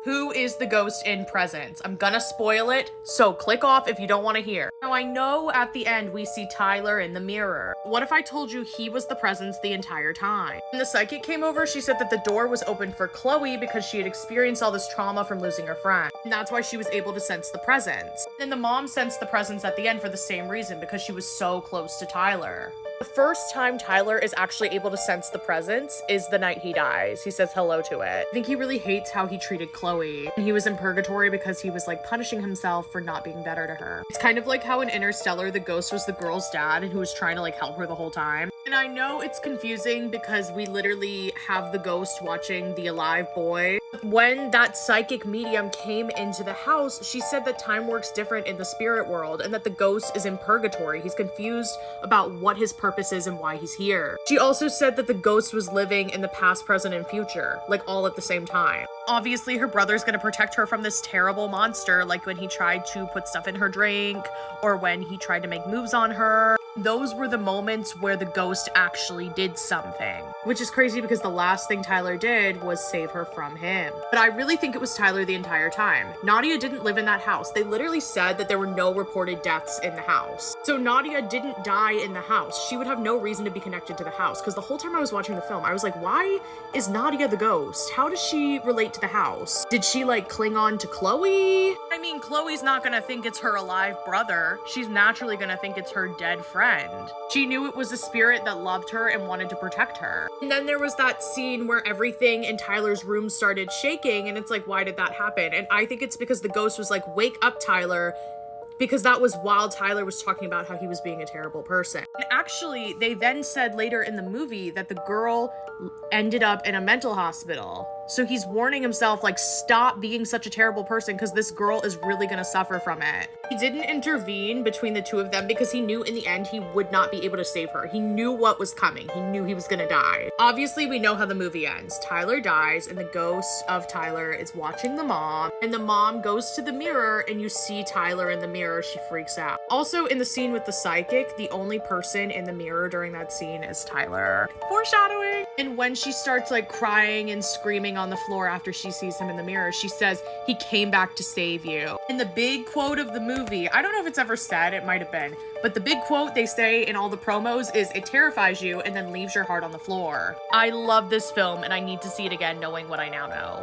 Who is the ghost in Presence? I'm gonna spoil it, so click off if you don't want to hear. Now, I know at the end we see Tyler in the mirror. What if I told you he was the Presence the entire time? When the psychic came over, she said that the door was open for Chloe because she had experienced all this trauma from losing her friend. And that's why she was able to sense the presence. And the mom sensed the presence at the end for the same reason, because she was so close to Tyler. The first time Tyler is actually able to sense the presence is the night he dies. He says hello to it. I think he really hates how he treated Chloe. And he was in purgatory because he was like punishing himself for not being better to her. It's kind of like how in Interstellar, the ghost was the girl's dad and who was trying to like help her the whole time. And I know it's confusing because we literally have the ghost watching the alive boy. When that psychic medium came into the house, she said that time works different in the spirit world and that the ghost is in purgatory. He's confused about what his purpose is and why he's here. She also said that the ghost was living in the past, present, and future, like all at the same time. Obviously, her brother's gonna protect her from this terrible monster, like when he tried to put stuff in her drink or when he tried to make moves on her. Those were the moments where the ghost actually did something, which is crazy because the last thing Tyler did was save her from him. But I really think it was Tyler the entire time. Nadia didn't live in that house. They literally said that there were no reported deaths in the house. So Nadia didn't die in the house. She would have no reason to be connected to the house, because the whole time I was watching the film, I was like, why is Nadia the ghost? How does she relate to the house? Did she like cling on to Chloe? I mean, Chloe's not gonna think it's her alive brother. She's naturally gonna think it's her dead friend. She knew it was a spirit that loved her and wanted to protect her. And then there was that scene where everything in Tyler's room started shaking, and it's like, why did that happen? And I think it's because the ghost was like, wake up, Tyler, because that was while Tyler was talking about how he was being a terrible person. And actually, they then said later in the movie that the girl ended up in a mental hospital. So he's warning himself, like, stop being such a terrible person because this girl is really gonna suffer from it. He didn't intervene between the two of them because he knew in the end he would not be able to save her. He knew what was coming. He knew he was gonna die. Obviously, we know how the movie ends. Tyler dies and the ghost of Tyler is watching the mom, and the mom goes to the mirror and you see Tyler in the mirror. She freaks out. Also, in the scene with the psychic, the only person in the mirror during that scene is Tyler. Foreshadowing! And when she starts like crying and screaming on the floor after she sees him in the mirror, she says, he came back to save you. And the big quote of the movie, I don't know if it's ever said, it might have been, but the big quote they say in all the promos is, it terrifies you and then leaves your heart on the floor. I love this film and I need to see it again knowing what I now know.